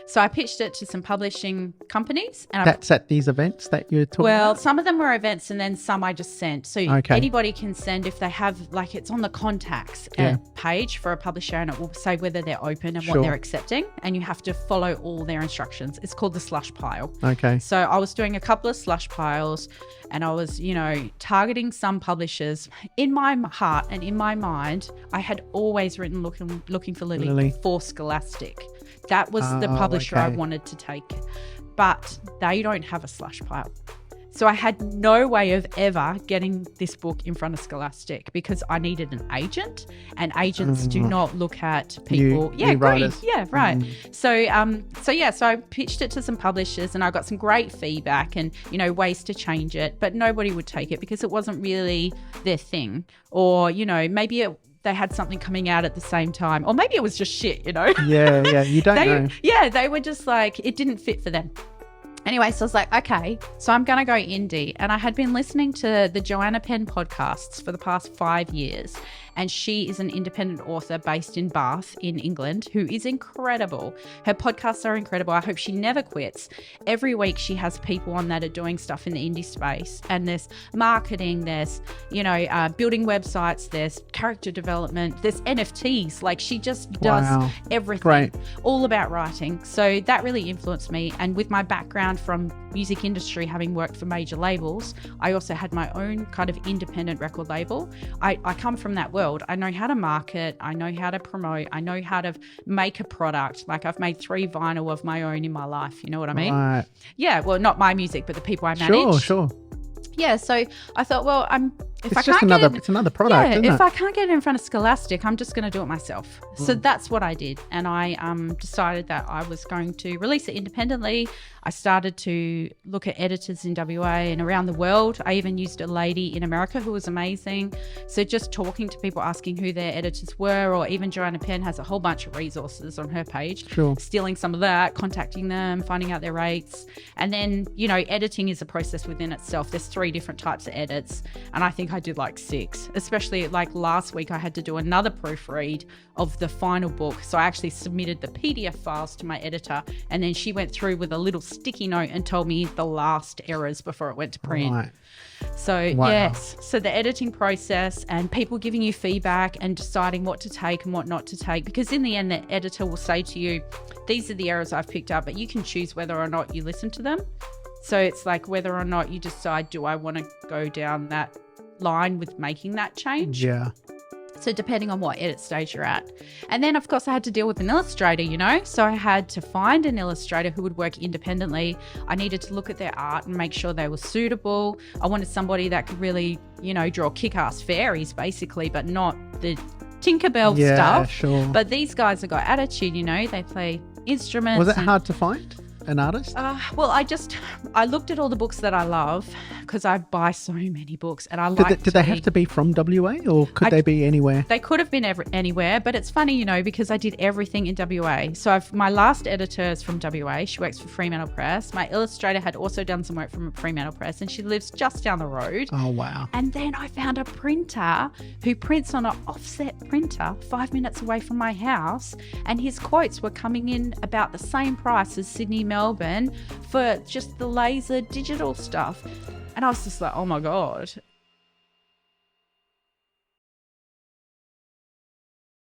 So I pitched it to some publishing companies. And That's at these events that you're talking well, about? some of them were events and then some I just sent. So anybody can send if they have, like, it's on the contacts page for a publisher, and it will say whether they're open and what they're accepting, and you have to follow all their instructions. It's called the slush pile. Okay. So I was doing a couple of slush piles, and I was, targeting some publishers. In my heart and in my mind, I had always written looking for Lilly for Scholastic. That was the publisher I wanted to take. But they don't have a slush pile. So I had no way of ever getting this book in front of Scholastic because I needed an agent, and agents do not look at people. New writers. Yeah, right. So I pitched it to some publishers, and I got some great feedback and, ways to change it, but nobody would take it because it wasn't really their thing. Or, maybe they had something coming out at the same time, or maybe it was just shit, Yeah, you don't know. Yeah, they were just like, it didn't fit for them. Anyway, so I was like, okay, so I'm going to go indie. And I had been listening to the Joanna Penn podcasts for the past 5 years. And she is an independent author based in Bath in England who is incredible. Her podcasts are incredible. I hope she never quits. Every week she has people on that are doing stuff in the indie space. And there's marketing, there's, building websites, there's character development, there's NFTs. Like, she just does everything. All about writing. So that really influenced me. And with my background from music industry, having worked for major labels, I also had my own kind of independent record label. I come from that world. I know how to market. I know how to promote. I know how to make a product. Like, I've made 3 vinyl of my own in my life. You know what I mean? Right. Yeah. Well, not my music, but the people I manage. Sure. Yeah. So I thought, well, it's another product, isn't it? If I can't get it in front of Scholastic, I'm just going to do it myself. So that's what I did. And I decided that I was going to release it independently. I started to look at editors in WA and around the world. I even used a lady in America who was amazing. So just talking to people, asking who their editors were, or even Joanna Penn has a whole bunch of resources on her page. Sure. Stealing some of that, contacting them, finding out their rates. And then, editing is a process within itself. There's 3 different types of edits. And I think I did like 6, especially like last week I had to do another proofread of the final book. So I actually submitted the PDF files to my editor, and then she went through with a little sticky note and told me the last errors before it went to print. Right. So yes, so the editing process and people giving you feedback and deciding what to take and what not to take, because in the end the editor will say to you, these are the errors I've picked up, but you can choose whether or not you listen to them. So it's like whether or not you decide, do I want to go down that line with making that change? Yeah. So depending on what edit stage you're at. And then, of course, I had to deal with an illustrator, So I had to find an illustrator who would work independently. I needed to look at their art and make sure they were suitable. I wanted somebody that could really, draw kick-ass fairies, basically, but not the Tinkerbell stuff. Sure. But these guys have got attitude, They play instruments. Was it hard to find an artist? Well, I looked at all the books that I love, because I buy so many books, and I like. Did they have to be from WA, or could they be anywhere? They could have been anywhere, but it's funny, because I did everything in WA. So my last editor is from WA. She works for Fremantle Press. My illustrator had also done some work from Fremantle Press, and she lives just down the road. Oh, wow. And then I found a printer who prints on an offset printer 5 minutes away from my house, and his quotes were coming in about the same price as Sydney, Melbourne for just the laser digital stuff. And I was just like, oh my God.